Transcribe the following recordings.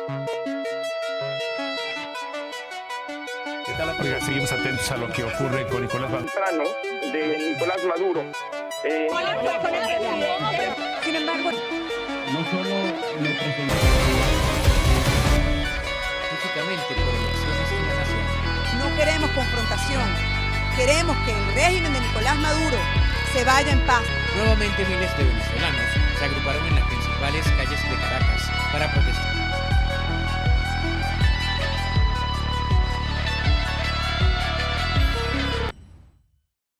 ¿Qué tal? Oiga, seguimos atentos a lo que ocurre con Nicolás Maduro. De Nicolás Maduro. Sin embargo, no solo lo presentó específicamente por elecciones en la nación. no queremos confrontación. Queremos que el régimen de Nicolás Maduro se vaya en paz. Nuevamente miles de venezolanos se agruparon en las principales calles de Caracas para protestar.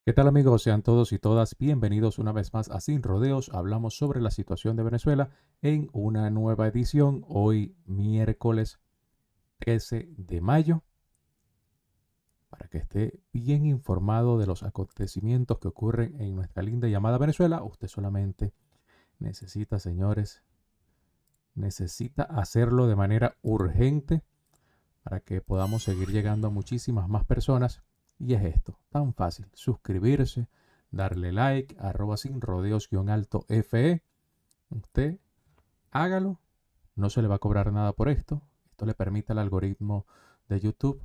¿Qué tal amigos? Sean todos y todas bienvenidos una vez más a Sin Rodeos. Hablamos sobre la situación de Venezuela en una nueva edición, hoy miércoles 13 de mayo. Para que esté bien informado de los acontecimientos que ocurren en nuestra linda y amada Venezuela, usted solamente necesita, señores, necesita hacerlo de manera urgente para que podamos seguir llegando a muchísimas más personas. Y es esto, tan fácil, suscribirse, darle like, @sinrodeos_fe. Usted hágalo, no se le va a cobrar nada por esto. Esto le permite al algoritmo de YouTube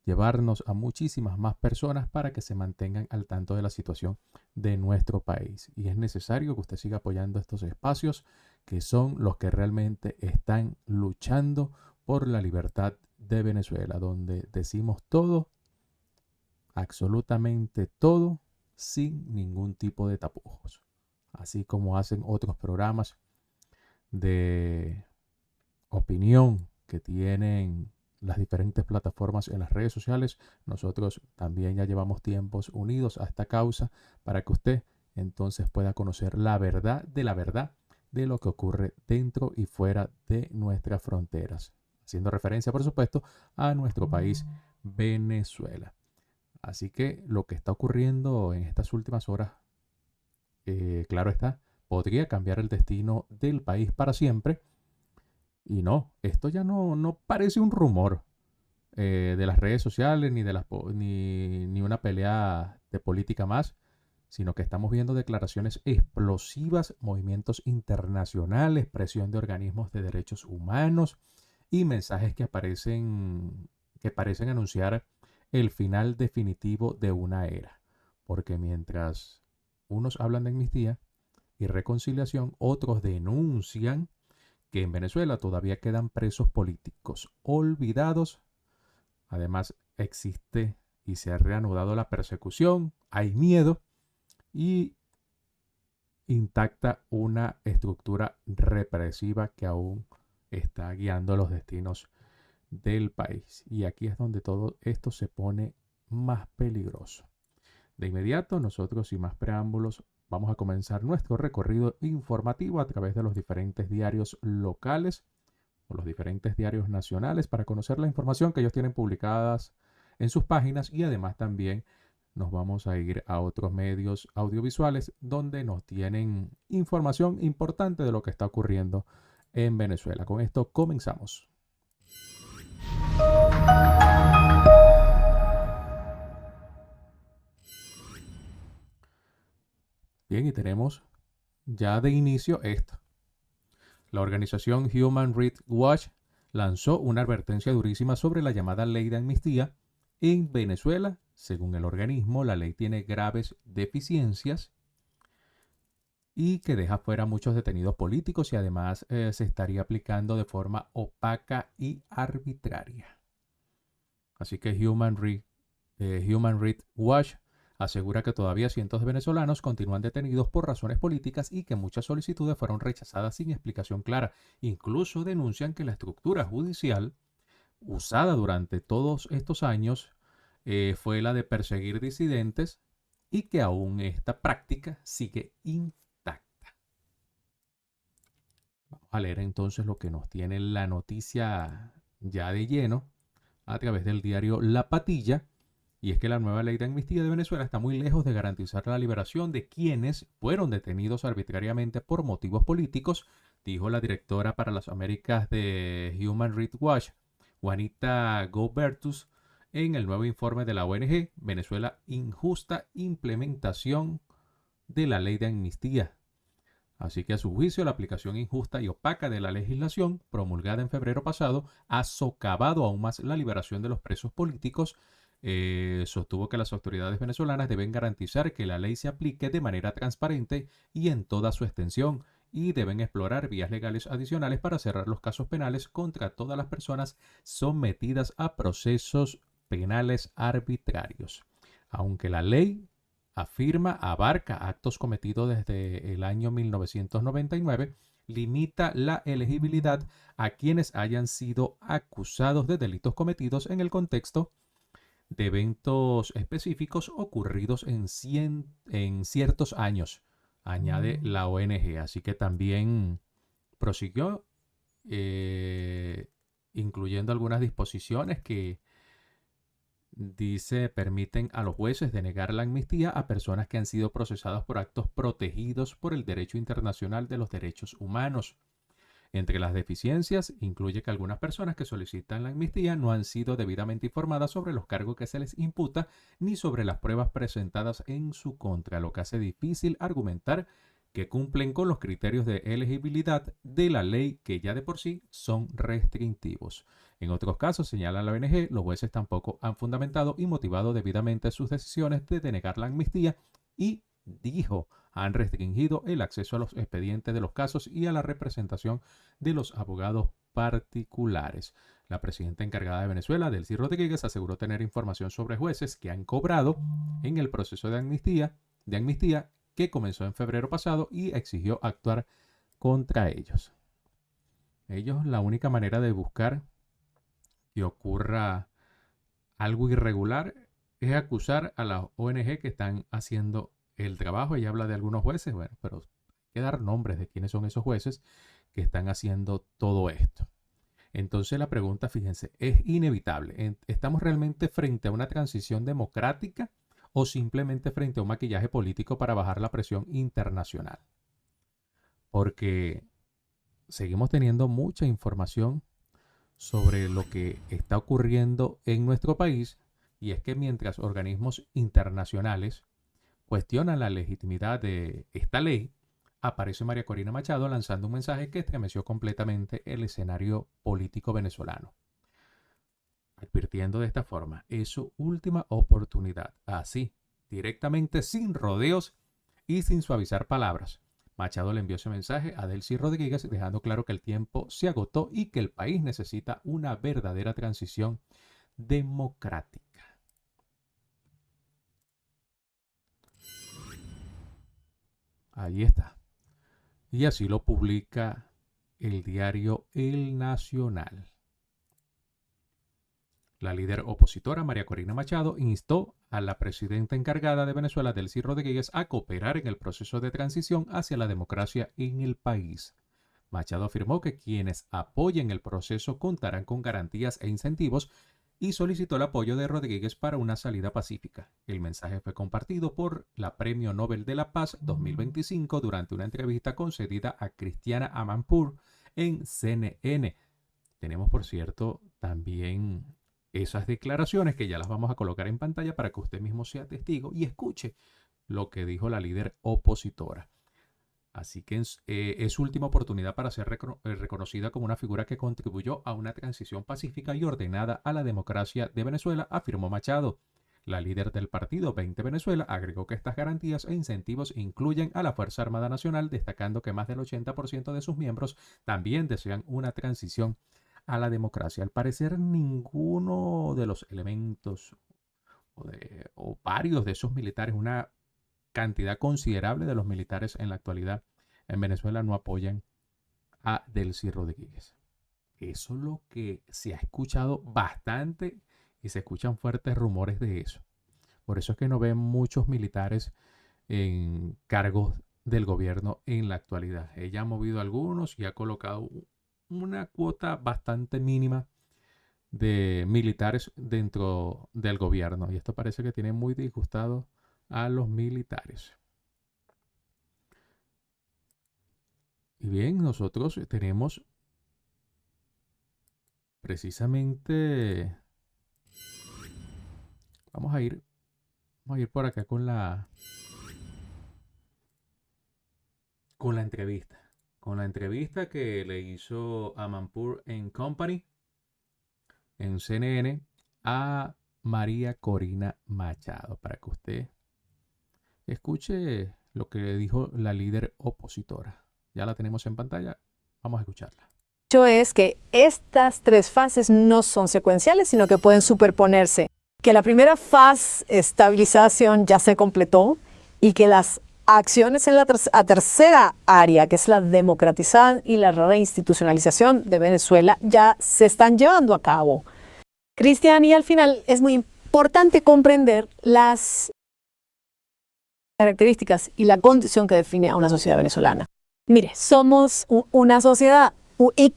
llevarnos a muchísimas más personas para que se mantengan al tanto de la situación de nuestro país. Y es necesario que usted siga apoyando estos espacios que son los que realmente están luchando por la libertad de Venezuela, donde decimos todo, absolutamente todo, sin ningún tipo de tapujos. Así como hacen otros programas de opinión que tienen las diferentes plataformas en las redes sociales, nosotros también ya llevamos tiempos unidos a esta causa para que usted entonces pueda conocer la verdad de lo que ocurre dentro y fuera de nuestras fronteras, haciendo referencia por supuesto a nuestro país Venezuela. Así que lo que está ocurriendo en estas últimas horas, claro está, podría cambiar el destino del país para siempre. Y no, esto ya no parece un rumor de las redes sociales ni una pelea de política más, sino que estamos viendo declaraciones explosivas, movimientos internacionales, presión de organismos de derechos humanos y mensajes que parecen anunciar el final definitivo de una era. Porque mientras unos hablan de amnistía y reconciliación, otros denuncian que en Venezuela todavía quedan presos políticos olvidados. Además, existe y se ha reanudado la persecución, hay miedo y intacta una estructura represiva que aún está guiando los destinos del país. Y aquí es donde todo esto se pone más peligroso. De inmediato, nosotros sin más preámbulos, vamos a comenzar nuestro recorrido informativo a través de los diferentes diarios locales o los diferentes diarios nacionales para conocer la información que ellos tienen publicadas en sus páginas, y además también nos vamos a ir a otros medios audiovisuales donde nos tienen información importante de lo que está ocurriendo en Venezuela. Con esto comenzamos. Bien, y tenemos ya de inicio esto. La organización Human Rights Watch lanzó una advertencia durísima sobre la llamada ley de amnistía en Venezuela. Según el organismo, la ley tiene graves deficiencias y que deja fuera a muchos detenidos políticos y además se estaría aplicando de forma opaca y arbitraria. Así que Human Rights Watch asegura que todavía cientos de venezolanos continúan detenidos por razones políticas y que muchas solicitudes fueron rechazadas sin explicación clara. Incluso denuncian que la estructura judicial usada durante todos estos años fue la de perseguir disidentes y que aún esta práctica sigue intacta. Vamos a leer entonces lo que nos tiene la noticia ya de lleno a través del diario La Patilla. Y es que la nueva ley de amnistía de Venezuela está muy lejos de garantizar la liberación de quienes fueron detenidos arbitrariamente por motivos políticos, dijo la directora para las Américas de Human Rights Watch, Juanita Gobertus, en el nuevo informe de la ONG Venezuela Injusta Implementación de la Ley de Amnistía. Así que a su juicio, la aplicación injusta y opaca de la legislación promulgada en febrero pasado ha socavado aún más la liberación de los presos políticos. Sostuvo que las autoridades venezolanas deben garantizar que la ley se aplique de manera transparente y en toda su extensión, y deben explorar vías legales adicionales para cerrar los casos penales contra todas las personas sometidas a procesos penales arbitrarios. Aunque la ley abarca actos cometidos desde el año 1999, limita la elegibilidad a quienes hayan sido acusados de delitos cometidos en el contexto de eventos específicos ocurridos en ciertos años, añade la ONG. Así que también prosiguió, incluyendo algunas disposiciones que dice permiten a los jueces denegar la amnistía a personas que han sido procesadas por actos protegidos por el derecho internacional de los derechos humanos. Entre las deficiencias incluye que algunas personas que solicitan la amnistía no han sido debidamente informadas sobre los cargos que se les imputa ni sobre las pruebas presentadas en su contra, lo que hace difícil argumentar que cumplen con los criterios de elegibilidad de la ley, que ya de por sí son restrictivos. En otros casos, señala la ONG, los jueces tampoco han fundamentado y motivado debidamente sus decisiones de denegar la amnistía y, dijo, han restringido el acceso a los expedientes de los casos y a la representación de los abogados particulares. La presidenta encargada de Venezuela, Delcy Rodríguez, aseguró tener información sobre jueces que han cobrado en el proceso de amnistía que comenzó en febrero pasado, y exigió actuar contra ellos. La única manera de buscar que ocurra algo irregular es acusar a las ONG que están haciendo el trabajo. Ella habla de algunos jueces, bueno, pero hay que dar nombres de quiénes son esos jueces que están haciendo todo esto. Entonces la pregunta, fíjense, es inevitable. ¿Estamos realmente frente a una transición democrática o simplemente frente a un maquillaje político para bajar la presión internacional? Porque seguimos teniendo mucha información sobre lo que está ocurriendo en nuestro país, y es que mientras organismos internacionales cuestionan la legitimidad de esta ley, aparece María Corina Machado lanzando un mensaje que estremeció completamente el escenario político venezolano, advirtiendo de esta forma: es su última oportunidad. Así, directamente, sin rodeos y sin suavizar palabras, Machado le envió ese mensaje a Delcy Rodríguez, dejando claro que el tiempo se agotó y que el país necesita una verdadera transición democrática. Ahí está. Y así lo publica el diario El Nacional. La líder opositora María Corina Machado instó a la presidenta encargada de Venezuela, Delcy Rodríguez, a cooperar en el proceso de transición hacia la democracia en el país. Machado afirmó que quienes apoyen el proceso contarán con garantías e incentivos y solicitó el apoyo de Rodríguez para una salida pacífica. El mensaje fue compartido por la Premio Nobel de la Paz 2025 durante una entrevista concedida a Christiana Amanpour en CNN. Tenemos, por cierto, también esas declaraciones que ya las vamos a colocar en pantalla para que usted mismo sea testigo y escuche lo que dijo la líder opositora. Así que es su última oportunidad para ser reconocida como una figura que contribuyó a una transición pacífica y ordenada a la democracia de Venezuela, afirmó Machado. La líder del partido 20 Venezuela agregó que estas garantías e incentivos incluyen a la Fuerza Armada Nacional, destacando que más del 80% de sus miembros también desean una transición a la democracia. Al parecer, ninguno de los elementos o varios de esos militares, una cantidad considerable de los militares en la actualidad en Venezuela, no apoyan a Delcy Rodríguez. Eso es lo que se ha escuchado bastante y se escuchan fuertes rumores de eso. Por eso es que no ven muchos militares en cargos del gobierno en la actualidad. Ella ha movido algunos y ha colocado una cuota bastante mínima de militares dentro del gobierno. Y esto parece que tiene muy disgustado a los militares. Y bien, nosotros tenemos precisamente, vamos a ir por acá con con la entrevista que le hizo Amanpour Company en CNN a María Corina Machado, para que usted escuche lo que dijo la líder opositora. Ya la tenemos en pantalla, vamos a escucharla. Es que estas tres fases no son secuenciales, sino que pueden superponerse. Que la primera fase, estabilización, ya se completó y que las acciones en la tercera área, que es la democratización y la reinstitucionalización de Venezuela, ya se están llevando a cabo. Cristian, y al final es muy importante comprender las características y la condición que define a una sociedad venezolana. Mire, somos una sociedad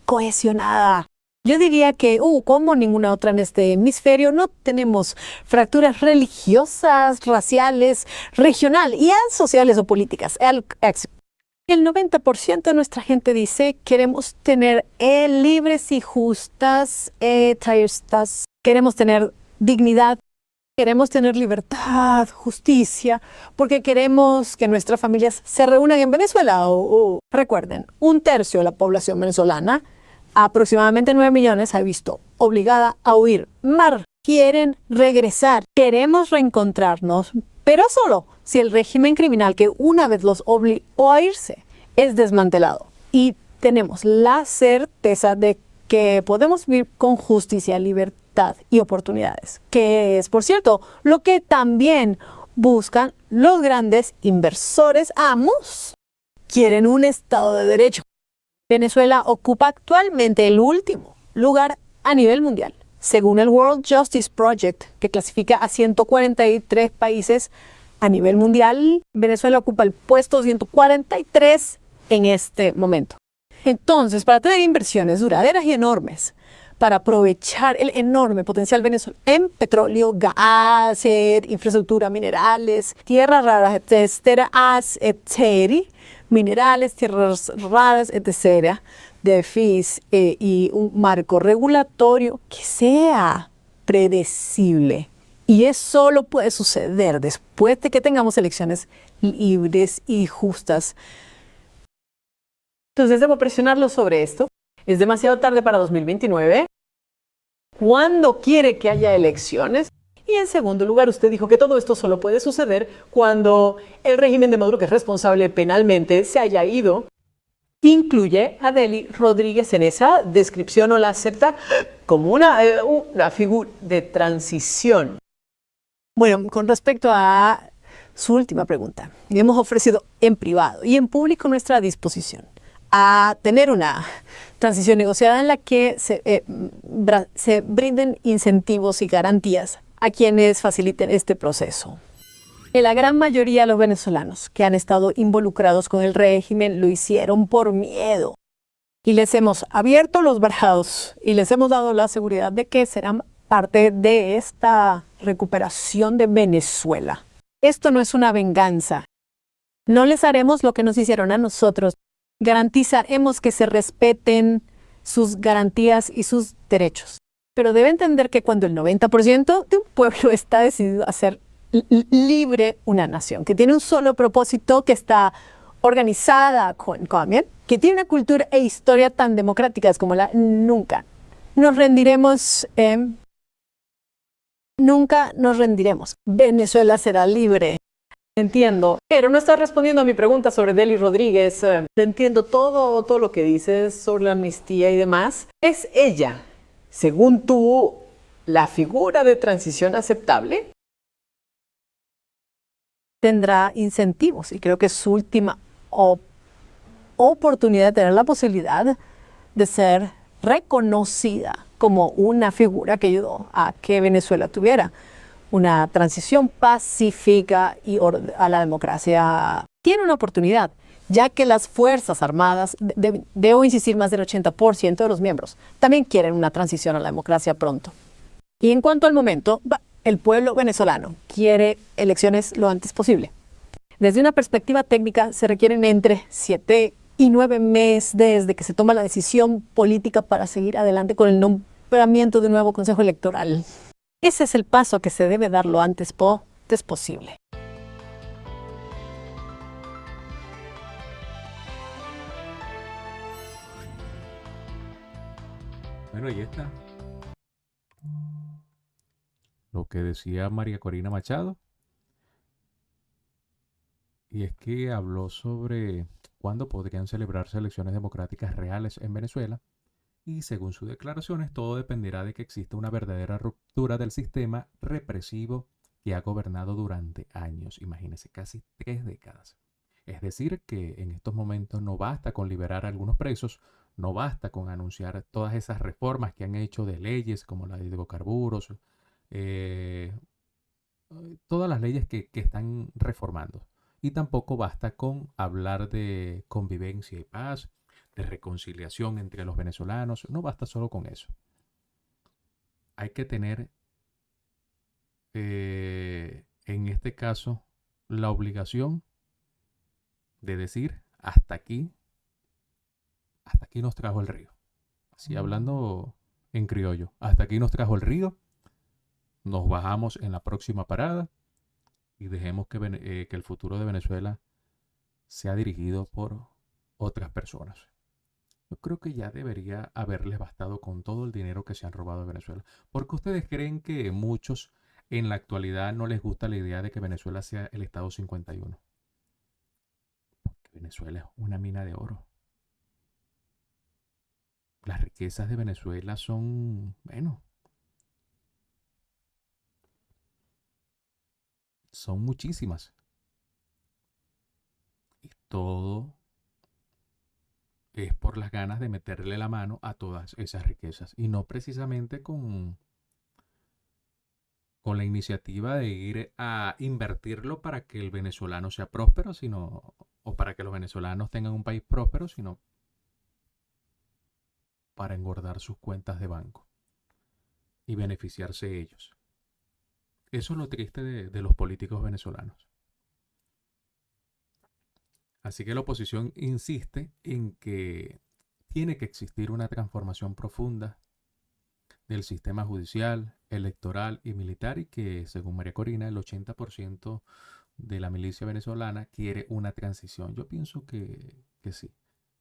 cohesionada. Yo diría que, como ninguna otra en este hemisferio, no tenemos fracturas religiosas, raciales, regional y sociales o políticas. El 90% de nuestra gente dice queremos tener libres y justas, queremos tener dignidad, queremos tener libertad, justicia, porque queremos que nuestras familias se reúnan en Venezuela. Recuerden, 1/3 de la población venezolana, aproximadamente 9 millones, se ha visto obligada a huir. Quieren regresar, queremos reencontrarnos, pero solo si el régimen criminal que una vez los obligó a irse es desmantelado. Y tenemos la certeza de que podemos vivir con justicia, libertad y oportunidades, que es, por cierto, lo que también buscan los grandes inversores amos. Quieren un Estado de Derecho. Venezuela ocupa actualmente el último lugar a nivel mundial, según el World Justice Project, que clasifica a 143 países a nivel mundial. Venezuela ocupa el puesto 143 en este momento. Entonces, para tener inversiones duraderas y enormes, para aprovechar el enorme potencial venezolano en petróleo, gas, infraestructura, minerales, tierras raras, etcétera, minerales, tierras raras, etcétera, y un marco regulatorio que sea predecible. Y eso solo puede suceder después de que tengamos elecciones libres y justas. Entonces debo presionarlo sobre esto. Es demasiado tarde para 2029. ¿Cuándo quiere que haya elecciones? Y en segundo lugar, usted dijo que todo esto solo puede suceder cuando el régimen de Maduro, que es responsable penalmente, se haya ido. Incluye a Dely Rodríguez en esa descripción, o la acepta como una figura de transición. Bueno, con respecto a su última pregunta, le hemos ofrecido en privado y en público nuestra disposición a tener una transición negociada en la que se brinden incentivos y garantías a quienes faciliten este proceso. En la gran mayoría de los venezolanos que han estado involucrados con el régimen lo hicieron por miedo. Y les hemos abierto los brazos y les hemos dado la seguridad de que serán parte de esta recuperación de Venezuela. Esto no es una venganza. No les haremos lo que nos hicieron a nosotros. Garantizaremos que se respeten sus garantías y sus derechos. Pero debe entender que cuando el 90% de un pueblo está decidido a ser libre una nación, que tiene un solo propósito, que está organizada que tiene una cultura e historia tan democráticas como nunca nos rendiremos. Nunca nos rendiremos. Venezuela será libre. Entiendo, pero no estás respondiendo a mi pregunta sobre Dely Rodríguez. Entiendo todo lo que dices sobre la amnistía y demás. ¿Es ella, según tú, la figura de transición aceptable? Tendrá incentivos y creo que es su última oportunidad de tener la posibilidad de ser reconocida como una figura que ayudó a que Venezuela tuviera una transición pacífica y a la democracia. Tiene una oportunidad, ya que las Fuerzas Armadas, debo insistir, más del 80% de los miembros también quieren una transición a la democracia pronto. Y en cuanto al momento, el pueblo venezolano quiere elecciones lo antes posible. Desde una perspectiva técnica, se requieren entre 7 y 9 meses desde que se toma la decisión política para seguir adelante con el nombramiento de un nuevo Consejo Electoral. Ese es el paso que se debe dar lo antes posible. Bueno, ahí está lo que decía María Corina Machado, y es que habló sobre cuándo podrían celebrarse elecciones democráticas reales en Venezuela, y según sus declaraciones todo dependerá de que exista una verdadera ruptura del sistema represivo que ha gobernado durante años, imagínense, casi 3 décadas. Es decir, que en estos momentos no basta con liberar a algunos presos, no basta con anunciar todas esas reformas que han hecho de leyes como la de hidrocarburos, eh, todas las leyes que están reformando. Y tampoco basta con hablar de convivencia y paz, de reconciliación entre los venezolanos. No basta solo con eso. Hay que tener, en este caso, la obligación de decir hasta aquí nos trajo el río. Así hablando en criollo, hasta aquí nos trajo el río. Nos bajamos en la próxima parada y dejemos que el futuro de Venezuela sea dirigido por otras personas. Yo creo que ya debería haberles bastado con todo el dinero que se han robado de Venezuela. ¿Por qué ustedes creen que muchos en la actualidad no les gusta la idea de que Venezuela sea el Estado 51? Porque Venezuela es una mina de oro. Las riquezas de Venezuela son, bueno, son muchísimas. Y todo es por las ganas de meterle la mano a todas esas riquezas. Y no precisamente con la iniciativa de ir a invertirlo para que el venezolano sea próspero, o para que los venezolanos tengan un país próspero, sino para engordar sus cuentas de banco y beneficiarse ellos. Eso es lo triste de los políticos venezolanos. Así que la oposición insiste en que tiene que existir una transformación profunda del sistema judicial, electoral y militar, y que, según María Corina, el 80% de la milicia venezolana quiere una transición. Yo pienso que sí,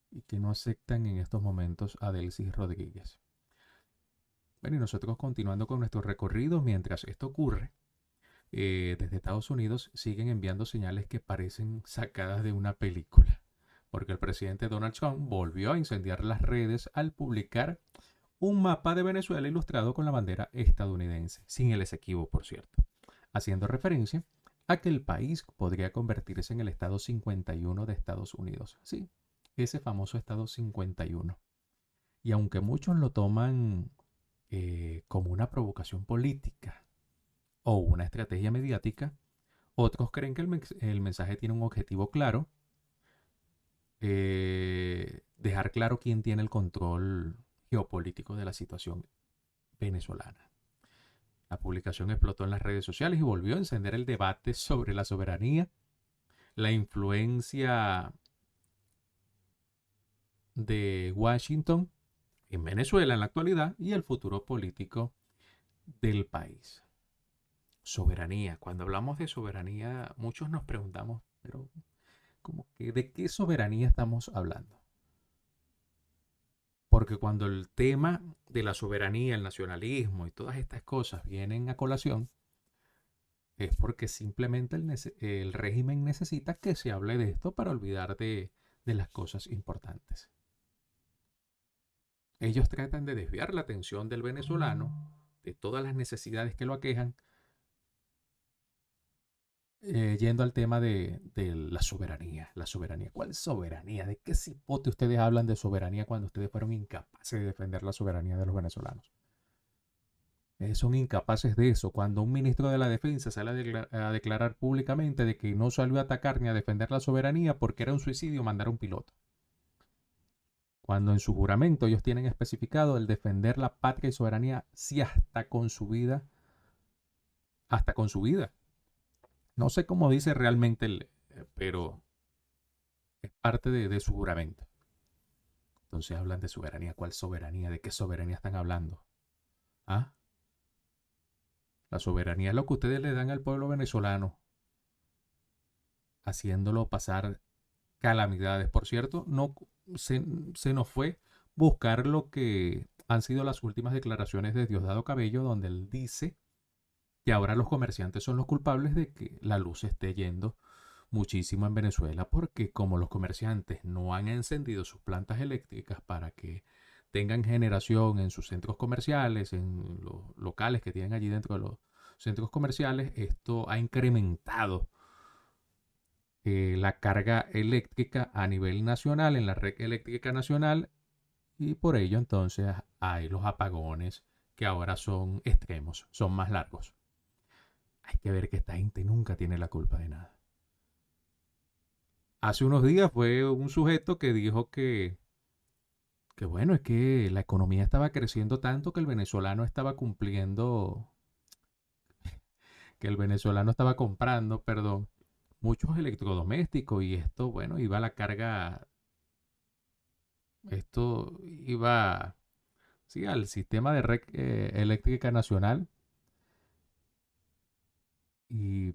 y que no aceptan en estos momentos a Delcy Rodríguez. Bueno, y nosotros continuando con nuestro recorrido, mientras esto ocurre, desde Estados Unidos siguen enviando señales que parecen sacadas de una película, porque el presidente Donald Trump volvió a incendiar las redes al publicar un mapa de Venezuela ilustrado con la bandera estadounidense, sin el Esequibo, por cierto, haciendo referencia a que el país podría convertirse en el Estado 51 de Estados Unidos. Sí, ese famoso Estado 51. Y aunque muchos lo toman como una provocación política o una estrategia mediática, otros creen que el mensaje tiene un objetivo claro: dejar claro quién tiene el control geopolítico de la situación venezolana. La publicación explotó en las redes sociales y volvió a encender el debate sobre la soberanía, la influencia de Washington en Venezuela en la actualidad y el futuro político del país. Soberanía. Cuando hablamos de soberanía, muchos nos preguntamos, pero ¿de qué soberanía estamos hablando? Porque cuando el tema de la soberanía, el nacionalismo y todas estas cosas vienen a colación, es porque simplemente el régimen necesita que se hable de esto para olvidar de las cosas importantes. Ellos tratan de desviar la atención del venezolano de todas las necesidades que lo aquejan, yendo al tema de la soberanía. La soberanía. ¿Cuál soberanía? ¿De qué cipote ustedes hablan de soberanía cuando ustedes fueron incapaces de defender la soberanía de los venezolanos? Son incapaces de eso. Cuando un ministro de la defensa sale a declarar públicamente de que no salió a atacar ni a defender la soberanía porque era un suicidio mandar a un piloto. Cuando en su juramento ellos tienen especificado el defender la patria y soberanía, sí, hasta con su vida. Hasta con su vida. No sé cómo dice realmente, pero es parte de su juramento. Entonces hablan de soberanía. ¿Cuál soberanía? ¿De qué soberanía están hablando? ¿Ah? La soberanía es lo que ustedes le dan al pueblo venezolano, haciéndolo pasar calamidades. Por cierto, no se nos fue buscar lo que han sido las últimas declaraciones de Diosdado Cabello, donde él dice que ahora los comerciantes son los culpables de que la luz se esté yendo muchísimo en Venezuela, porque como los comerciantes no han encendido sus plantas eléctricas para que tengan generación en sus centros comerciales, en los locales que tienen allí dentro de los centros comerciales, esto ha incrementado la carga eléctrica a nivel nacional, en la red eléctrica nacional, y por ello entonces hay los apagones que ahora son extremos, son más largos. Hay que ver que esta gente nunca tiene la culpa de nada. Hace unos días fue un sujeto que dijo que bueno, es que la economía estaba creciendo tanto que el venezolano estaba comprando, perdón, muchos electrodomésticos, y esto, bueno, iba a la carga, esto iba, sí, al sistema de red eléctrica nacional, y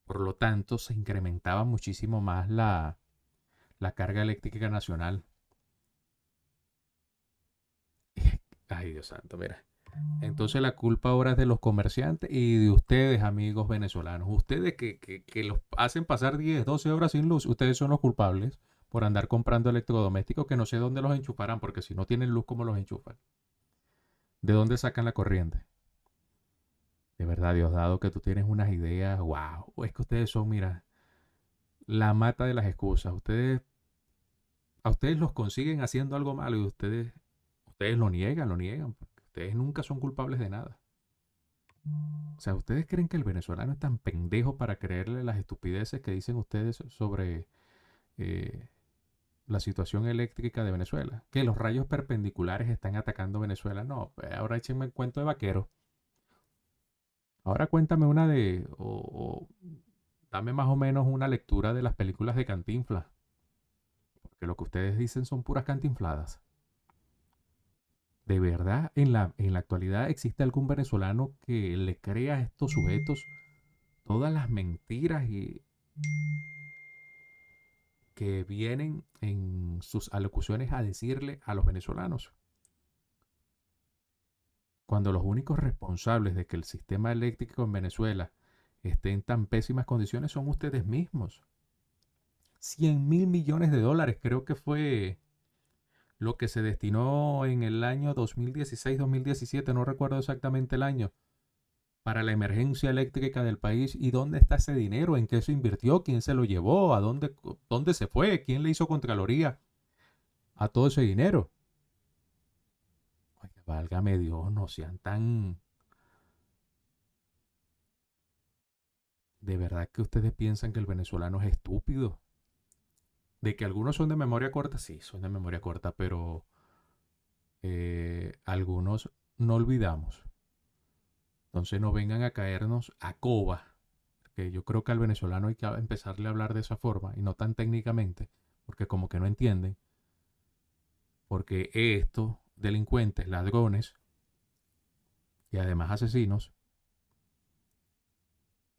por lo tanto se incrementaba muchísimo más la carga eléctrica nacional. Ay, Dios santo, mira. Entonces la culpa ahora es de los comerciantes y de ustedes, amigos venezolanos. Ustedes que los hacen pasar 10, 12 horas sin luz, ustedes son los culpables por andar comprando electrodomésticos que no sé dónde los enchufarán, porque si no tienen luz, ¿cómo los enchufan? ¿De dónde sacan la corriente? De verdad, Diosdado, que tú tienes unas ideas, wow. Es que ustedes son, mira, la mata de las excusas. A ustedes los consiguen haciendo algo malo y ustedes lo niegan, porque ustedes nunca son culpables de nada. O sea, ¿ustedes creen que el venezolano es tan pendejo para creerle las estupideces que dicen ustedes sobre la situación eléctrica de Venezuela? Que los rayos perpendiculares están atacando Venezuela. No, pues ahora échenme el cuento de vaquero. Ahora cuéntame o dame más o menos una lectura de las películas de Cantinflas. Porque lo que ustedes dicen son puras cantinfladas. ¿De verdad en la actualidad existe algún venezolano que le crea a estos sujetos todas las mentiras que vienen en sus alocuciones a decirle a los venezolanos? Cuando los únicos responsables de que el sistema eléctrico en Venezuela esté en tan pésimas condiciones son ustedes mismos. 100.000 millones de dólares creo que fue lo que se destinó en el año 2016-2017, no recuerdo exactamente el año, para la emergencia eléctrica del país. ¿Y dónde está ese dinero? ¿En qué se invirtió? ¿Quién se lo llevó? ¿A dónde se fue? ¿Quién le hizo contraloría a todo ese dinero? Oye, válgame Dios, no sean tan... ¿De verdad que ustedes piensan que el venezolano es estúpido? De que algunos son de memoria corta, sí, son de memoria corta, pero algunos no olvidamos. Entonces no vengan a caernos a coba, que yo creo que al venezolano hay que empezarle a hablar de esa forma y no tan técnicamente, porque como que no entienden. Porque estos delincuentes, ladrones y además asesinos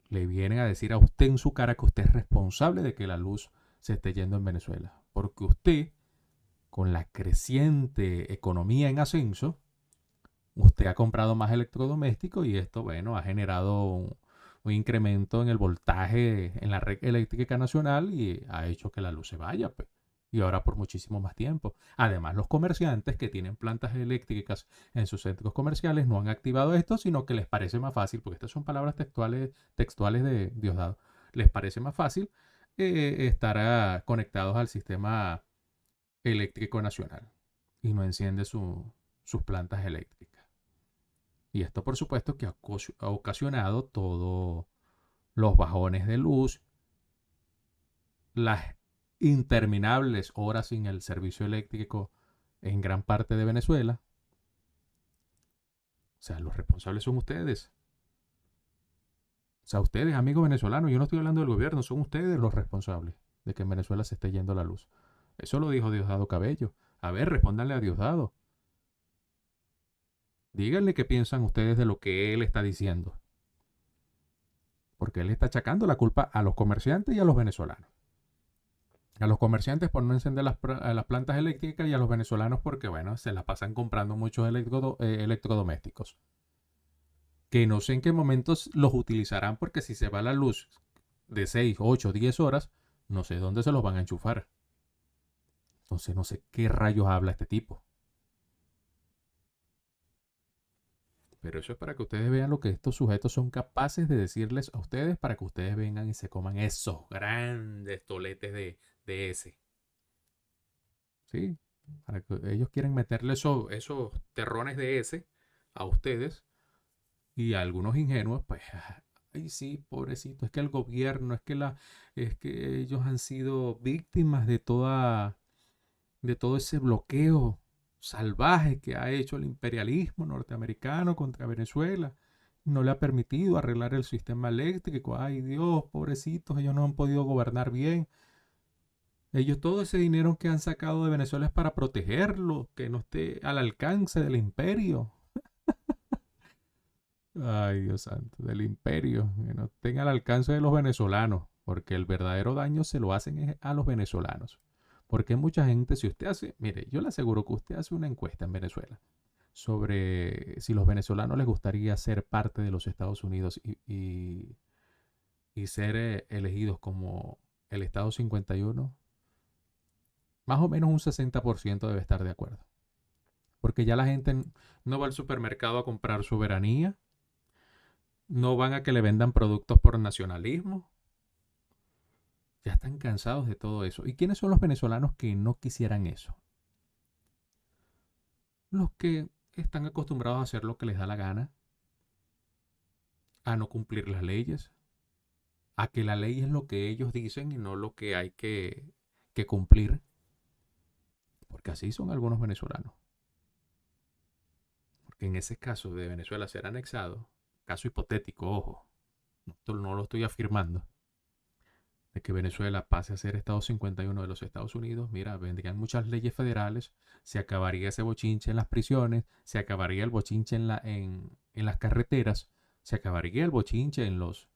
le vienen a decir a usted en su cara que usted es responsable de que la luz se esté yendo en Venezuela, porque usted, con la creciente economía en ascenso, usted ha comprado más electrodomésticos y esto, bueno, ha generado un incremento en el voltaje en la red eléctrica nacional y ha hecho que la luz se vaya, pues, y ahora por muchísimo más tiempo. Además, los comerciantes que tienen plantas eléctricas en sus centros comerciales no han activado esto, sino que les parece más fácil, porque estas son palabras textuales de Diosdado, les parece más fácil estar conectados al sistema eléctrico nacional y no enciende sus plantas eléctricas. Y esto, por supuesto, que ha ocasionado todos los bajones de luz, las interminables horas sin el servicio eléctrico en gran parte de Venezuela. O sea, los responsables son ustedes. O sea, ustedes, amigos venezolanos, yo no estoy hablando del gobierno, son ustedes los responsables de que en Venezuela se esté yendo la luz. Eso lo dijo Diosdado Cabello. A ver, respóndanle a Diosdado. Díganle qué piensan ustedes de lo que él está diciendo. Porque él está achacando la culpa a los comerciantes y a los venezolanos. A los comerciantes por no encender las plantas eléctricas y a los venezolanos porque, bueno, se la pasan comprando muchos electrodomésticos. Que no sé en qué momentos los utilizarán porque si se va la luz de 6, 8, 10 horas, no sé dónde se los van a enchufar. Entonces no sé qué rayos habla este tipo. Pero eso es para que ustedes vean lo que estos sujetos son capaces de decirles a ustedes para que ustedes vengan y se coman esos grandes toletes de ese. ¿Sí? Para que ellos quieren meterle esos terrones de ese a ustedes y a algunos ingenuos, pues, ay sí, pobrecito, es que el gobierno, es que ellos han sido víctimas de todo ese bloqueo salvaje que ha hecho el imperialismo norteamericano contra Venezuela. No le ha permitido arreglar el sistema eléctrico. Ay Dios, pobrecitos, ellos no han podido gobernar bien. Ellos todo ese dinero que han sacado de Venezuela es para protegerlo, que no esté al alcance del imperio. Ay Dios santo, del imperio, que no estén al alcance de los venezolanos, porque el verdadero daño se lo hacen a los venezolanos. Porque mucha gente, si usted hace, mire, yo le aseguro que usted hace una encuesta en Venezuela sobre si los venezolanos les gustaría ser parte de los Estados Unidos y ser elegidos como el Estado 51, más o menos un 60% debe estar de acuerdo. Porque ya la gente no va al supermercado a comprar soberanía, no van a que le vendan productos por nacionalismo. Ya están cansados de todo eso. ¿Y quiénes son los venezolanos que no quisieran eso? Los que están acostumbrados a hacer lo que les da la gana, a no cumplir las leyes, a que la ley es lo que ellos dicen y no lo que hay que cumplir. Porque así son algunos venezolanos. Porque en ese caso de Venezuela ser anexado, caso hipotético, ojo, no lo estoy afirmando, de que Venezuela pase a ser Estado 51 de los Estados Unidos, mira, vendrían muchas leyes federales, se acabaría ese bochinche en las prisiones, se acabaría el bochinche en las carreteras, se acabaría el bochinche en los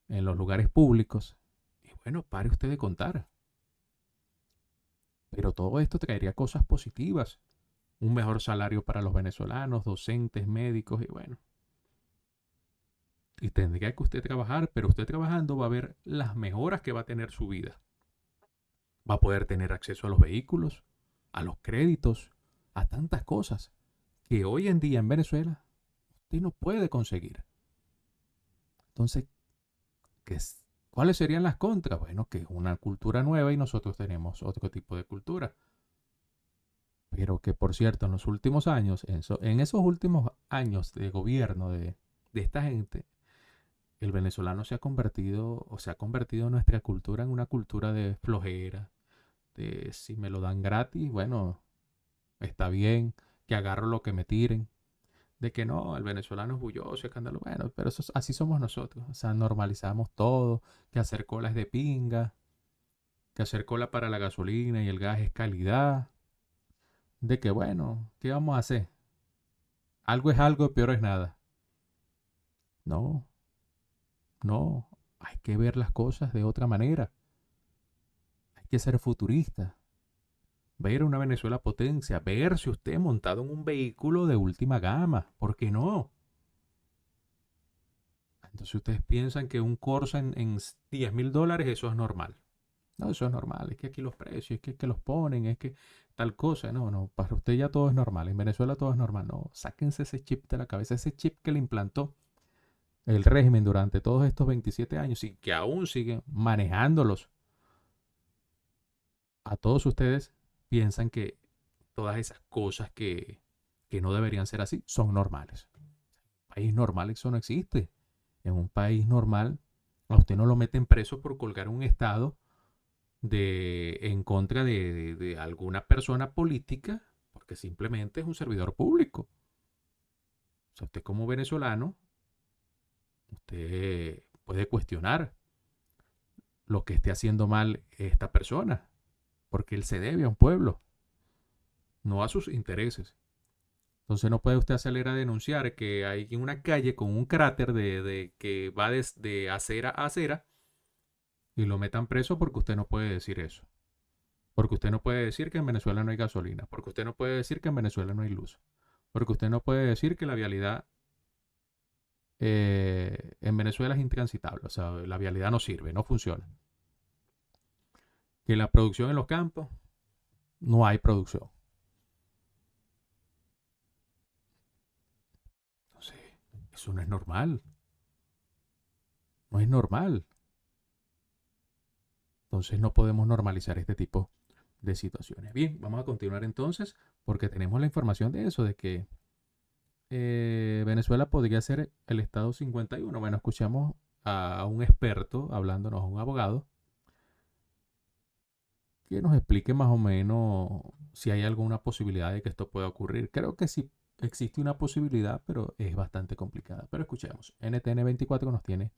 lugares públicos. Y bueno, pare usted de contar. Pero todo esto traería cosas positivas. Un mejor salario para los venezolanos, docentes, médicos y bueno. Y tendría que usted trabajar, pero usted trabajando va a ver las mejoras que va a tener su vida. Va a poder tener acceso a los vehículos, a los créditos, a tantas cosas que hoy en día en Venezuela usted no puede conseguir. Entonces, ¿cuáles serían las contras? Bueno, que es una cultura nueva y nosotros tenemos otro tipo de cultura. Pero que, por cierto, en los últimos años, en esos últimos años de gobierno de esta gente, el venezolano se ha convertido nuestra cultura en una cultura de flojera, de si me lo dan gratis, bueno, está bien, que agarro lo que me tiren, de que no, el venezolano es bulloso, escándalo, bueno, pero así somos nosotros, o sea, normalizamos todo, que hacer cola es de pinga, que hacer cola para la gasolina y el gas es calidad, de que bueno, ¿qué vamos a hacer? Algo es algo, peor es nada. No, hay que ver las cosas de otra manera. Hay que ser futurista. Ver una Venezuela potencia, verse usted montado en un vehículo de última gama. ¿Por qué no? Entonces ustedes piensan que un Corsa en $10,000, eso es normal. No, eso es normal. Es que aquí los precios, es que los ponen, es que tal cosa. No, para usted ya todo es normal. En Venezuela todo es normal. No, sáquense ese chip de la cabeza, ese chip que le implantó el régimen durante todos estos 27 años y que aún siguen manejándolos. A todos ustedes piensan que todas esas cosas que no deberían ser así son normales. En un país normal eso no existe. En un país normal a usted no lo meten preso por colgar un estado en contra de alguna persona política porque simplemente es un servidor público. O sea, usted como venezolano, usted puede cuestionar lo que esté haciendo mal esta persona, porque él se debe a un pueblo, no a sus intereses. Entonces no puede usted salir a denunciar que hay una calle con un cráter que va de acera a acera y lo metan preso porque usted no puede decir eso. Porque usted no puede decir que en Venezuela no hay gasolina, porque usted no puede decir que en Venezuela no hay luz, porque usted no puede decir que la vialidad en Venezuela es intransitable, o sea, la vialidad no sirve, no funciona. Que la producción en los campos, no hay producción. Entonces, eso no es normal. No es normal. Entonces no podemos normalizar este tipo de situaciones. Bien, vamos a continuar entonces porque tenemos la información de eso, de que Venezuela podría ser el estado 51. Bueno, escuchamos a un experto hablándonos, a un abogado, que nos explique más o menos si hay alguna posibilidad de que esto pueda ocurrir. Creo que sí existe una posibilidad, pero es bastante complicada. Pero escuchemos. NTN 24 nos tiene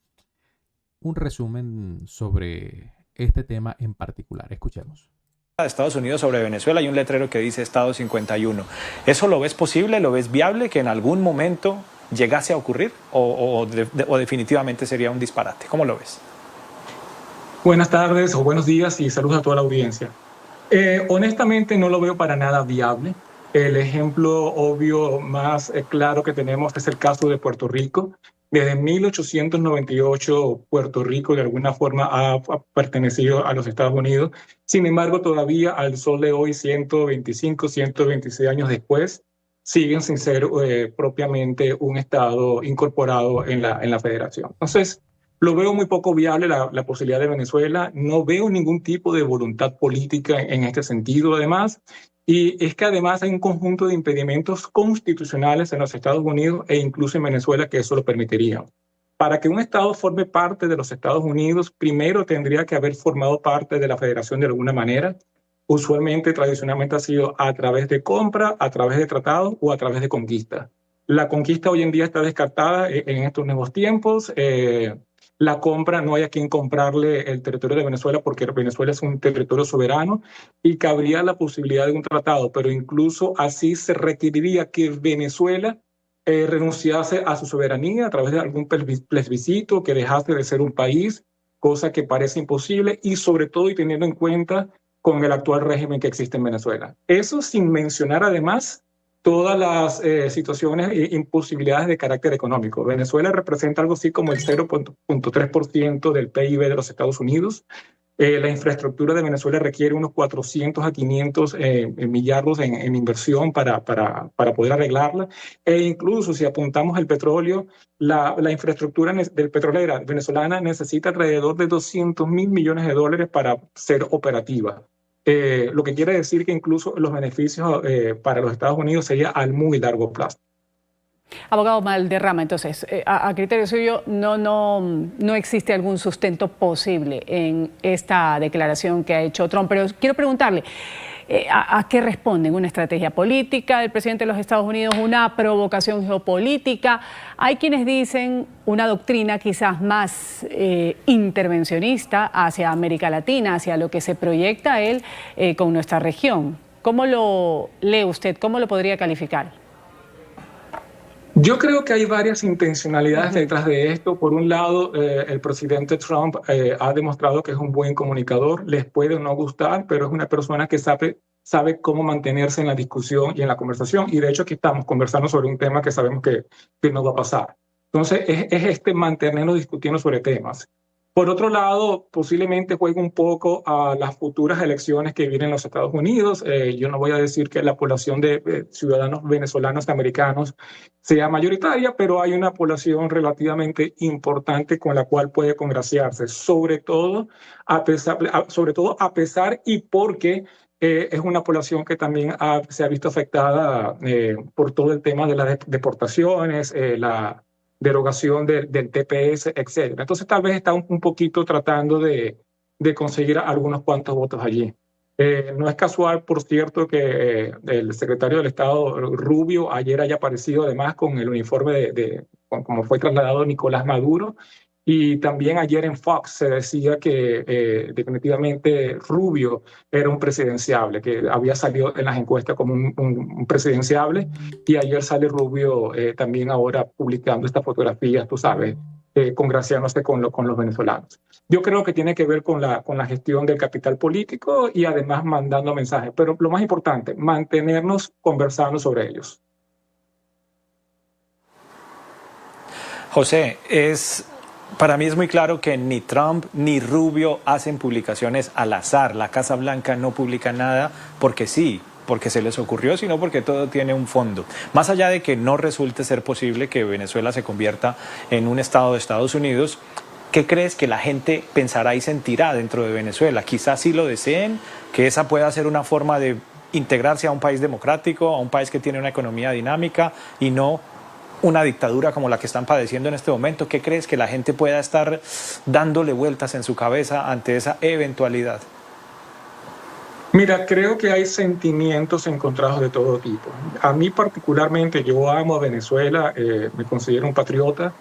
un resumen sobre este tema en particular. Escuchemos. De Estados Unidos sobre Venezuela hay un letrero que dice Estado 51. ¿Eso lo ves posible, lo ves viable que en algún momento llegase a ocurrir o definitivamente sería un disparate? ¿Cómo lo ves? Buenas tardes o buenos días y saludos a toda la audiencia. Honestamente no lo veo para nada viable. El ejemplo obvio más claro que tenemos es el caso de Puerto Rico. Desde 1898 Puerto Rico de alguna forma ha pertenecido a los Estados Unidos. Sin embargo, todavía al sol de hoy, 125, 126 años después, siguen sin ser propiamente un Estado incorporado en la federación. Entonces, lo veo muy poco viable la posibilidad de Venezuela. No veo ningún tipo de voluntad política en este sentido, además. Y es que además hay un conjunto de impedimentos constitucionales en los Estados Unidos e incluso en Venezuela que eso lo permitiría. Para que un Estado forme parte de los Estados Unidos, primero tendría que haber formado parte de la federación de alguna manera. Usualmente, tradicionalmente ha sido a través de compra, a través de tratados o a través de conquista. La conquista hoy en día está descartada en estos nuevos tiempos. La compra, no hay a quien comprarle el territorio de Venezuela porque Venezuela es un territorio soberano y cabría la posibilidad de un tratado, pero incluso así se requeriría que Venezuela renunciase a su soberanía a través de algún plebiscito, que dejase de ser un país, cosa que parece imposible y sobre todo y teniendo en cuenta con el actual régimen que existe en Venezuela. Eso sin mencionar además todas las situaciones e imposibilidades de carácter económico. Venezuela representa algo así como el 0.3% del PIB de los Estados Unidos. La infraestructura de Venezuela requiere unos 400 a 500 millardos en inversión para poder arreglarla. E incluso si apuntamos al petróleo, la infraestructura del petrolera venezolana necesita alrededor de $200 mil millones para ser operativa. Lo que quiere decir que incluso los beneficios para los Estados Unidos sería al muy largo plazo. Abogado Valderrama, entonces, a criterio suyo, no existe algún sustento posible en esta declaración que ha hecho Trump, pero quiero preguntarle, ¿a qué responden? ¿Una estrategia política del presidente de los Estados Unidos? ¿Una provocación geopolítica? Hay quienes dicen una doctrina quizás más intervencionista hacia América Latina, hacia lo que se proyecta él con nuestra región. ¿Cómo lo lee usted? ¿Cómo lo podría calificar? Yo creo que hay varias intencionalidades detrás de esto. Por un lado, el presidente Trump ha demostrado que es un buen comunicador. Les puede o no gustar, pero es una persona que sabe cómo mantenerse en la discusión y en la conversación. Y de hecho aquí estamos conversando sobre un tema que sabemos que no va a pasar. Entonces, es mantenernos discutiendo sobre temas. Por otro lado, posiblemente juegue un poco a las futuras elecciones que vienen en los Estados Unidos. Yo no voy a decir que la población de ciudadanos venezolanos americanos sea mayoritaria, pero hay una población relativamente importante con la cual puede congraciarse, sobre todo a pesar y porque es una población que también se ha visto afectada por todo el tema de las deportaciones, la derogación del TPS, etc. Entonces tal vez está un poquito tratando de conseguir algunos cuantos votos allí. No es casual, por cierto, que el secretario del Estado Rubio ayer haya aparecido además con el uniforme como fue trasladado Nicolás Maduro. Y también ayer en Fox se decía que definitivamente Rubio era un presidenciable, que había salido en las encuestas como un presidenciable, y ayer sale Rubio también ahora publicando estas fotografías, tú sabes, congraciándose con los venezolanos. Yo creo que tiene que ver con la gestión del capital político y además mandando mensajes. Pero lo más importante, mantenernos conversando sobre ellos. José, para mí es muy claro que ni Trump ni Rubio hacen publicaciones al azar. La Casa Blanca no publica nada porque sí, porque se les ocurrió, sino porque todo tiene un fondo. Más allá de que no resulte ser posible que Venezuela se convierta en un estado de Estados Unidos, ¿qué crees que la gente pensará y sentirá dentro de Venezuela? Quizás sí lo deseen, que esa pueda ser una forma de integrarse a un país democrático, a un país que tiene una economía dinámica y no una dictadura como la que están padeciendo en este momento. ¿Qué crees que la gente pueda estar dándole vueltas en su cabeza ante esa eventualidad? Mira, creo que hay sentimientos encontrados de todo tipo. A mí particularmente, yo amo a Venezuela, me considero un patriota.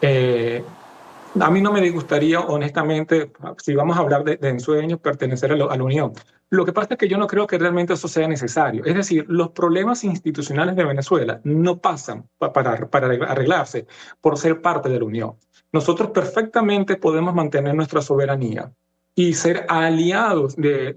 A mí no me disgustaría, honestamente, si vamos a hablar de ensueños, pertenecer a la Unión. Lo que pasa es que yo no creo que realmente eso sea necesario. Es decir, los problemas institucionales de Venezuela no pasan para arreglarse por ser parte de la Unión. Nosotros perfectamente podemos mantener nuestra soberanía y ser aliados de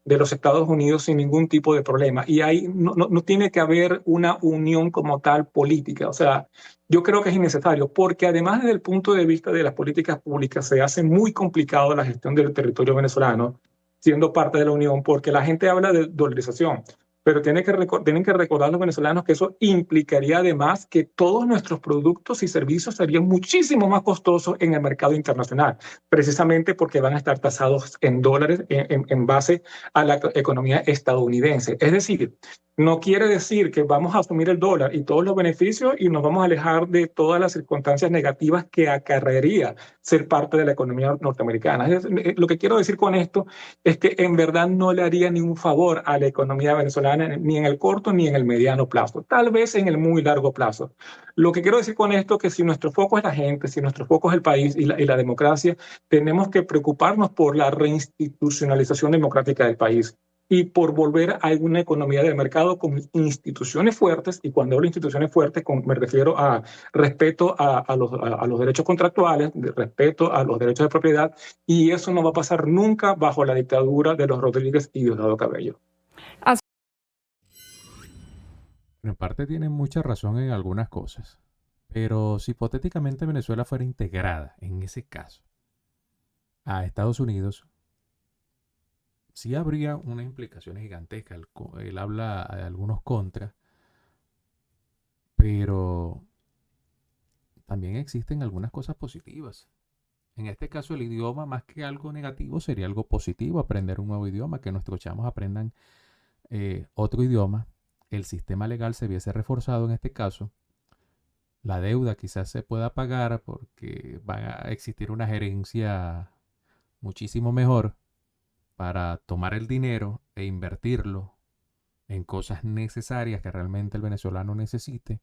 los Estados Unidos sin ningún tipo de problema. Y ahí no tiene que haber una unión como tal política. O sea, yo creo que es innecesario, porque además desde el punto de vista de las políticas públicas se hace muy complicado la gestión del territorio venezolano siendo parte de la Unión, porque la gente habla de dolarización, pero tienen que recordar los venezolanos que eso implicaría además que todos nuestros productos y servicios serían muchísimo más costosos en el mercado internacional, precisamente porque van a estar tasados en dólares en base a la economía estadounidense. Es decir, no quiere decir que vamos a asumir el dólar y todos los beneficios y nos vamos a alejar de todas las circunstancias negativas que acarrearía ser parte de la economía norteamericana. Lo que quiero decir con esto es que en verdad no le haría ningún favor a la economía venezolana ni en el corto ni en el mediano plazo, tal vez en el muy largo plazo. Lo que quiero decir con esto es que si nuestro foco es la gente, si nuestro foco es el país y la democracia, tenemos que preocuparnos por la reinstitucionalización democrática del país y por volver a una economía de mercado con instituciones fuertes, y cuando hablo de instituciones fuertes me refiero a respeto a los derechos contractuales, respeto a los derechos de propiedad, y eso no va a pasar nunca bajo la dictadura de los Rodríguez y Diosdado Cabello. En parte tienen mucha razón en algunas cosas, pero si hipotéticamente Venezuela fuera integrada, en ese caso, a Estados Unidos, sí habría unas implicaciones gigantescas. Él habla de algunos contras, pero también existen algunas cosas positivas. En este caso, el idioma, más que algo negativo, sería algo positivo, aprender un nuevo idioma, que nuestros chamos aprendan otro idioma. El sistema legal se viese reforzado en este caso. La deuda quizás se pueda pagar porque va a existir una gerencia muchísimo mejor para tomar el dinero e invertirlo en cosas necesarias que realmente el venezolano necesite.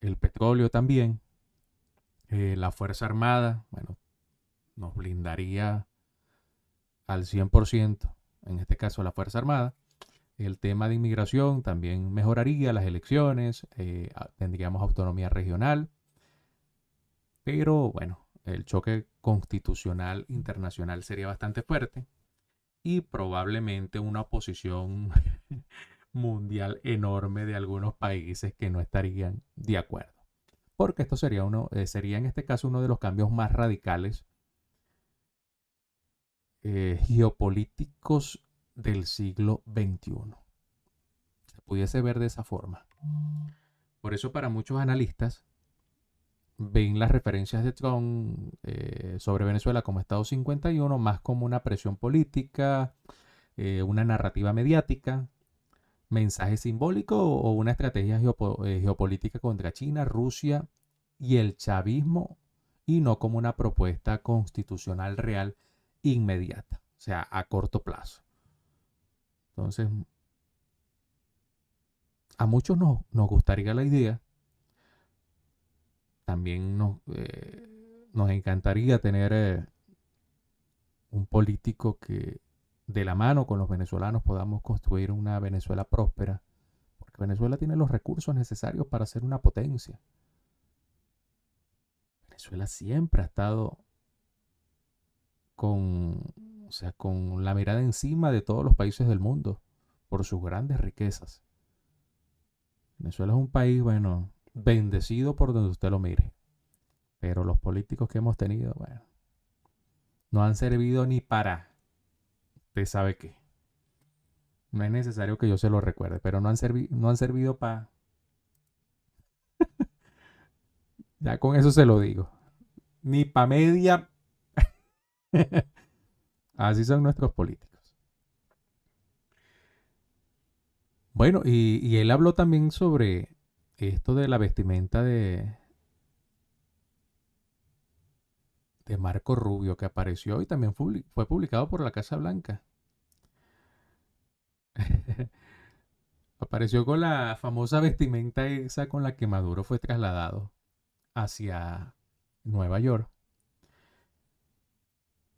El petróleo también. La Fuerza Armada, bueno, nos blindaría al 100%, en este caso la Fuerza Armada. El tema de inmigración también mejoraría, las elecciones, tendríamos autonomía regional. Pero bueno, el choque constitucional internacional sería bastante fuerte y probablemente una oposición mundial enorme de algunos países que no estarían de acuerdo. Porque esto sería en este caso uno de los cambios más radicales geopolíticos del siglo XXI. Se pudiese ver de esa forma. Por eso para muchos analistas ven las referencias de Trump sobre Venezuela como Estado 51 más como una presión política, una narrativa mediática, mensaje simbólico o una estrategia geopolítica contra China, Rusia y el chavismo, y no como una propuesta constitucional real inmediata, o sea, a corto plazo. Entonces, a muchos nos gustaría la idea. También nos encantaría tener un político que de la mano con los venezolanos podamos construir una Venezuela próspera, porque Venezuela tiene los recursos necesarios para ser una potencia. Venezuela siempre ha estado con la mirada encima de todos los países del mundo por sus grandes riquezas. Venezuela es un país, bueno, bendecido por donde usted lo mire. Pero los políticos que hemos tenido, bueno, no han servido ni para, usted sabe qué. No es necesario que yo se lo recuerde, pero no han servido para... Ya con eso se lo digo. Ni para media. Así son nuestros políticos. Bueno, y él habló también sobre esto de la vestimenta de Marco Rubio, que apareció y también fue publicado por la Casa Blanca. Apareció con la famosa vestimenta esa con la que Maduro fue trasladado hacia Nueva York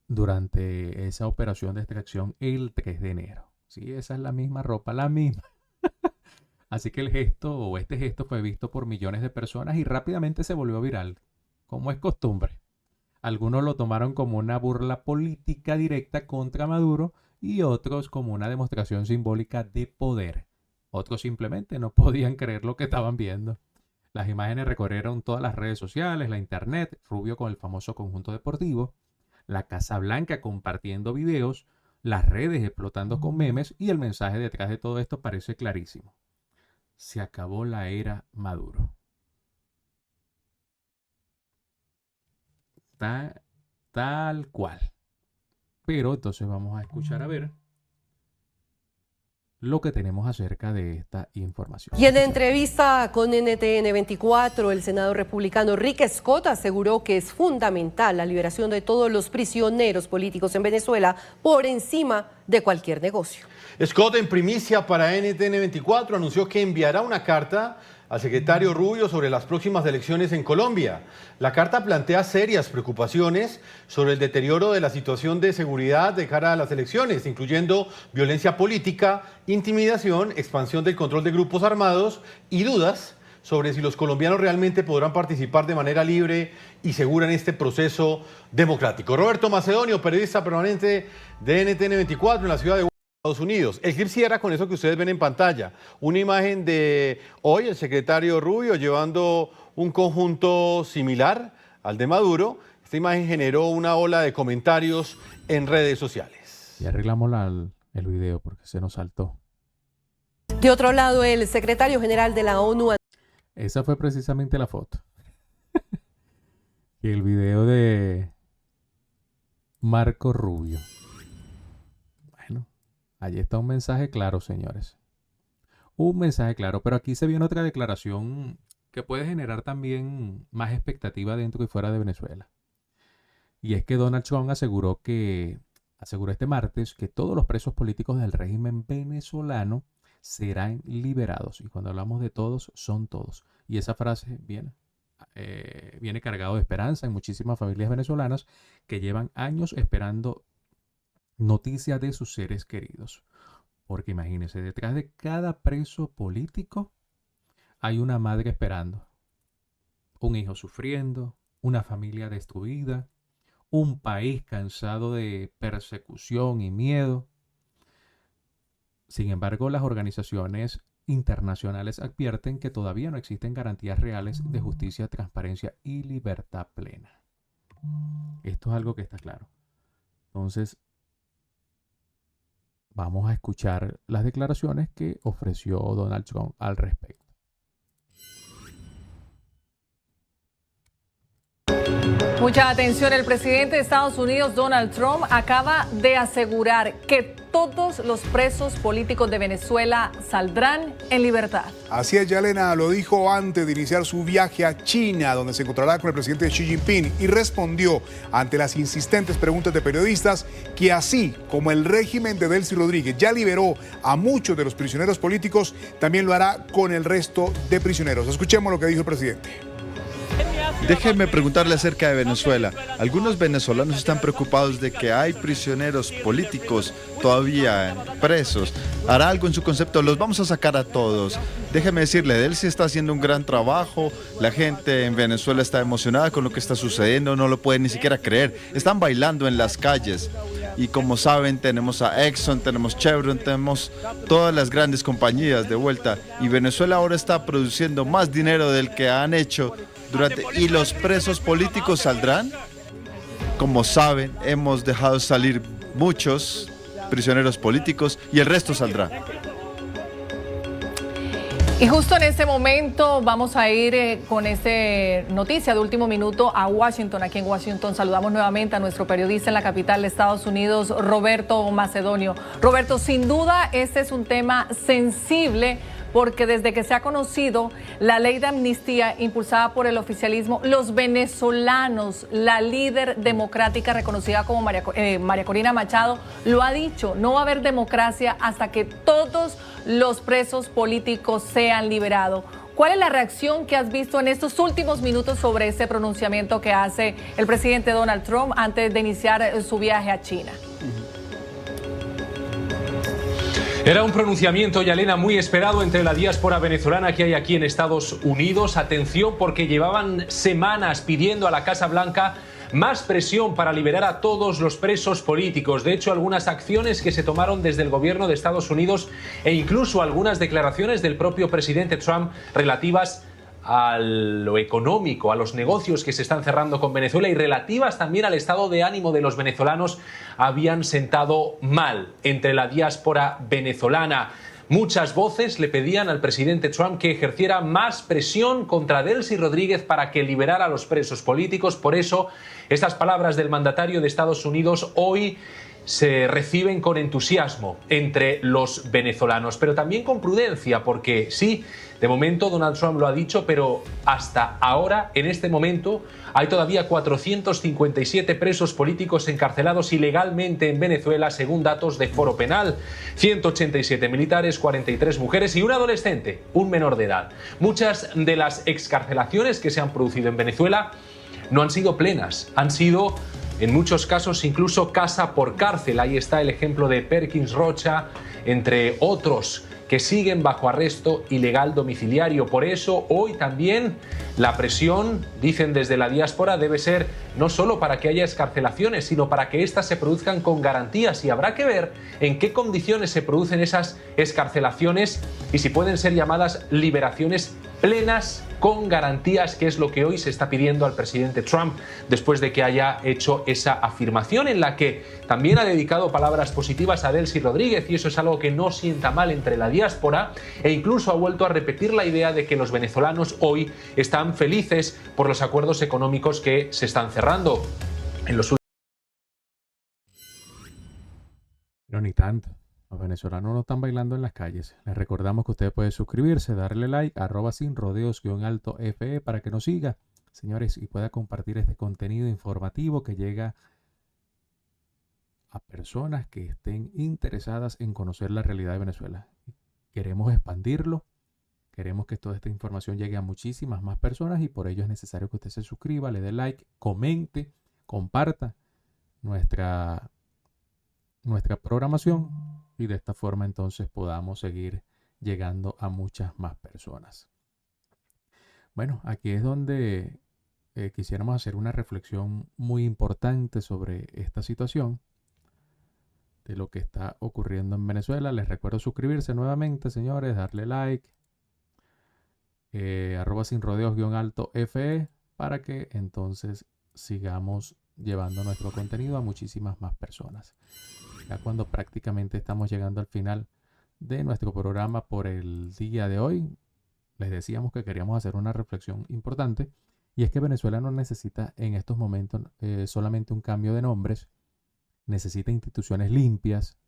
durante esa operación de extracción el 3 de enero. Sí, esa es la misma ropa, la misma. Así que este gesto fue visto por millones de personas y rápidamente se volvió viral, como es costumbre. Algunos lo tomaron como una burla política directa contra Maduro y otros como una demostración simbólica de poder. Otros simplemente no podían creer lo que estaban viendo. Las imágenes recorrieron todas las redes sociales, la internet, Rubio con el famoso conjunto deportivo, la Casa Blanca compartiendo videos, las redes explotando con memes y el mensaje detrás de todo esto parece clarísimo. Se acabó la era Maduro. Tal cual. Pero entonces vamos a escuchar a ver lo que tenemos acerca de esta información. Y en entrevista con NTN 24, el senador republicano Rick Scott aseguró que es fundamental la liberación de todos los prisioneros políticos en Venezuela por encima de cualquier negocio. Scott, en primicia para NTN 24, anunció que enviará una carta al secretario Rubio sobre las próximas elecciones en Colombia. La carta plantea serias preocupaciones sobre el deterioro de la situación de seguridad de cara a las elecciones, incluyendo violencia política, intimidación, expansión del control de grupos armados y dudas sobre si los colombianos realmente podrán participar de manera libre y segura en este proceso democrático. Roberto Macedonio, periodista permanente de NTN 24 en la ciudad de Estados Unidos. El clip cierra con eso que ustedes ven en pantalla. Una imagen de hoy, el secretario Rubio llevando un conjunto similar al de Maduro. Esta imagen generó una ola de comentarios en redes sociales. Y arreglamos el video porque se nos saltó. De otro lado, el secretario general de la ONU... Esa fue precisamente la foto. Y el video de Marco Rubio. Allí está un mensaje claro, señores. Un mensaje claro, pero aquí se viene otra declaración que puede generar también más expectativa dentro y fuera de Venezuela. Y es que Donald Trump aseguró este martes que todos los presos políticos del régimen venezolano serán liberados. Y cuando hablamos de todos, son todos. Y esa frase viene cargado de esperanza en muchísimas familias venezolanas que llevan años esperando noticias de sus seres queridos. Porque imagínense, detrás de cada preso político hay una madre esperando, un hijo sufriendo, una familia destruida, un país cansado de persecución y miedo. Sin embargo, las organizaciones internacionales advierten que todavía no existen garantías reales de justicia, transparencia y libertad plena. Esto es algo que está claro. Entonces, vamos a escuchar las declaraciones que ofreció Donald Trump al respecto. Mucha atención, el presidente de Estados Unidos, Donald Trump, acaba de asegurar que todos los presos políticos de Venezuela saldrán en libertad. Así es, Yalena, lo dijo antes de iniciar su viaje a China, donde se encontrará con el presidente Xi Jinping, y respondió ante las insistentes preguntas de periodistas que así como el régimen de Delcy Rodríguez ya liberó a muchos de los prisioneros políticos, también lo hará con el resto de prisioneros. Escuchemos lo que dijo el presidente. Déjenme preguntarle acerca de Venezuela. Algunos venezolanos están preocupados de que hay prisioneros políticos todavía presos. ¿Hará algo en su concepto? Los vamos a sacar a todos. Déjeme decirle, Delcy está haciendo un gran trabajo. La gente en Venezuela está emocionada con lo que está sucediendo. No lo pueden ni siquiera creer. Están bailando en las calles. Y como saben, tenemos a Exxon, tenemos Chevron, tenemos todas las grandes compañías de vuelta. Y Venezuela ahora está produciendo más dinero del que han hecho ¿y los presos políticos saldrán? Como saben, hemos dejado salir muchos prisioneros políticos y el resto saldrá. Y justo en este momento vamos a ir con esta noticia de último minuto a Washington. Aquí en Washington saludamos nuevamente a nuestro periodista en la capital de Estados Unidos, Roberto Macedonio. Roberto, sin duda este es un tema sensible, porque desde que se ha conocido la ley de amnistía impulsada por el oficialismo, los venezolanos, la líder democrática reconocida como María Corina Machado, lo ha dicho, no va a haber democracia hasta que todos los presos políticos sean liberados. ¿Cuál es la reacción que has visto en estos últimos minutos sobre ese pronunciamiento que hace el presidente Donald Trump antes de iniciar su viaje a China? Era un pronunciamiento, Yalena, muy esperado entre la diáspora venezolana que hay aquí en Estados Unidos. Atención, porque llevaban semanas pidiendo a la Casa Blanca más presión para liberar a todos los presos políticos. De hecho, algunas acciones que se tomaron desde el gobierno de Estados Unidos e incluso algunas declaraciones del propio presidente Trump relativas a lo económico, a los negocios que se están cerrando con Venezuela y relativas también al estado de ánimo de los venezolanos, habían sentado mal entre la diáspora venezolana. Muchas voces le pedían al presidente Trump que ejerciera más presión contra Delcy Rodríguez para que liberara a los presos políticos. Por eso, estas palabras del mandatario de Estados Unidos hoy se reciben con entusiasmo entre los venezolanos, pero también con prudencia, porque sí, de momento Donald Trump lo ha dicho, pero hasta ahora, en este momento, hay todavía 457 presos políticos encarcelados ilegalmente en Venezuela, según datos de Foro Penal. 187 militares, 43 mujeres y un adolescente, un menor de edad. Muchas de las excarcelaciones que se han producido en Venezuela no han sido plenas, han sido en muchos casos incluso casa por cárcel. Ahí está el ejemplo de Perkins Rocha, entre otros que siguen bajo arresto ilegal domiciliario. Por eso hoy también la presión, dicen desde la diáspora, debe ser no solo para que haya excarcelaciones, sino para que éstas se produzcan con garantías, y habrá que ver en qué condiciones se producen esas excarcelaciones y si pueden ser llamadas liberaciones plenas con garantías, que es lo que hoy se está pidiendo al presidente Trump después de que haya hecho esa afirmación en la que también ha dedicado palabras positivas a Delcy Rodríguez, y eso es algo que no sienta mal entre la diáspora, e incluso ha vuelto a repetir la idea de que los venezolanos hoy están felices por los acuerdos económicos que se están cerrando en los últimos. Pero ni tanto. Los venezolanos no están bailando en las calles. Les recordamos que usted puede suscribirse, darle like, @sinrodeos_fe para que nos siga, señores, y pueda compartir este contenido informativo que llega a personas que estén interesadas en conocer la realidad de Venezuela. Queremos expandirlo, queremos que toda esta información llegue a muchísimas más personas, y por ello es necesario que usted se suscriba, le dé like, comente, comparta nuestra programación, y de esta forma entonces podamos seguir llegando a muchas más personas. Bueno, aquí es donde quisiéramos hacer una reflexión muy importante sobre esta situación de lo que está ocurriendo en Venezuela. Les recuerdo suscribirse nuevamente, señores, darle like, @sinrodeos_fe para que entonces sigamos llevando nuestro contenido a muchísimas más personas. Ya cuando prácticamente estamos llegando al final de nuestro programa por el día de hoy, les decíamos que queríamos hacer una reflexión importante, y es que Venezuela no necesita en estos momentos solamente un cambio de nombres, necesita instituciones limpias,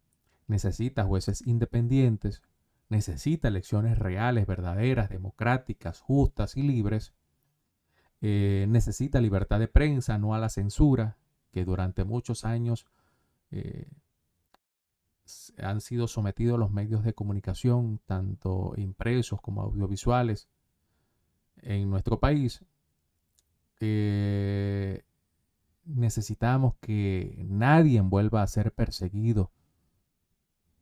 necesita jueces independientes, necesita elecciones reales, verdaderas, democráticas, justas y libres, necesita libertad de prensa, no a la censura, que durante muchos años han sido sometidos los medios de comunicación, tanto impresos como audiovisuales, en nuestro país, necesitamos que nadie vuelva a ser perseguido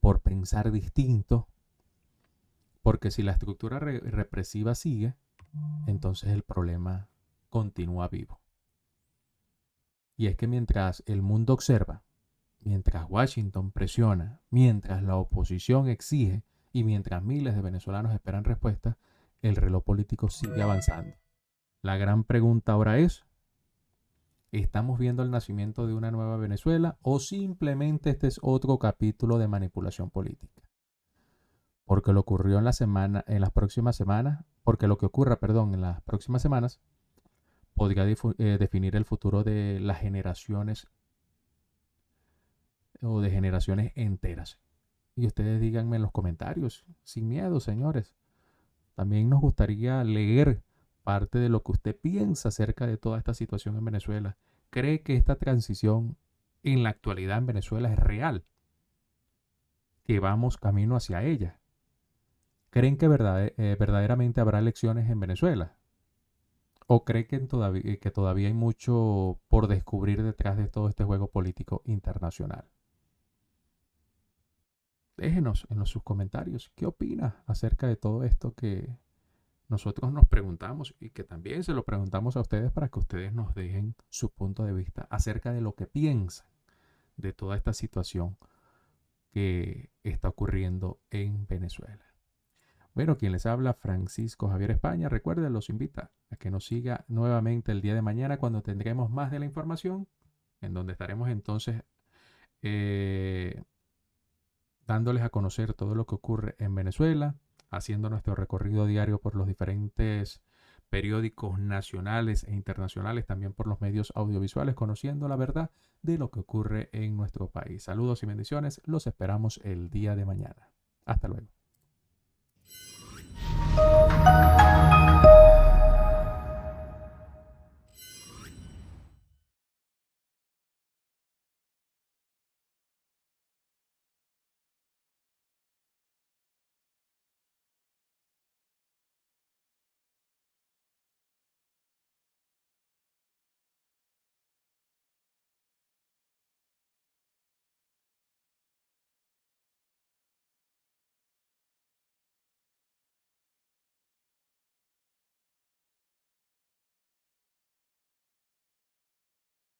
por pensar distinto, porque si la estructura represiva sigue, entonces el problema continúa vivo. Y es que mientras el mundo observa, mientras Washington presiona, mientras la oposición exige y mientras miles de venezolanos esperan respuestas, el reloj político sigue avanzando. La gran pregunta ahora es, ¿estamos viendo el nacimiento de una nueva Venezuela o simplemente este es otro capítulo de manipulación política? Porque lo ocurrió en las próximas semanas, porque lo que ocurra, en las próximas semanas podría definir el futuro de las generaciones o de generaciones enteras. Y ustedes díganme en los comentarios, sin miedo, señores. También nos gustaría leer parte de lo que usted piensa acerca de toda esta situación en Venezuela. ¿Cree que esta transición en la actualidad en Venezuela es real? ¿Que vamos camino hacia ella? ¿Creen que verdaderamente habrá elecciones en Venezuela? ¿O cree que todavía hay mucho por descubrir detrás de todo este juego político internacional? Déjenos en sus comentarios qué opina acerca de todo esto que nosotros nos preguntamos y que también se lo preguntamos a ustedes para que ustedes nos dejen su punto de vista acerca de lo que piensan de toda esta situación que está ocurriendo en Venezuela. Bueno, quien les habla, Francisco Javier España. Recuerden, los invita a que nos siga nuevamente el día de mañana cuando tendremos más de la información, en donde estaremos entonces dándoles a conocer todo lo que ocurre en Venezuela, haciendo nuestro recorrido diario por los diferentes periódicos nacionales e internacionales, también por los medios audiovisuales, conociendo la verdad de lo que ocurre en nuestro país. Saludos y bendiciones. Los esperamos el día de mañana. Hasta luego.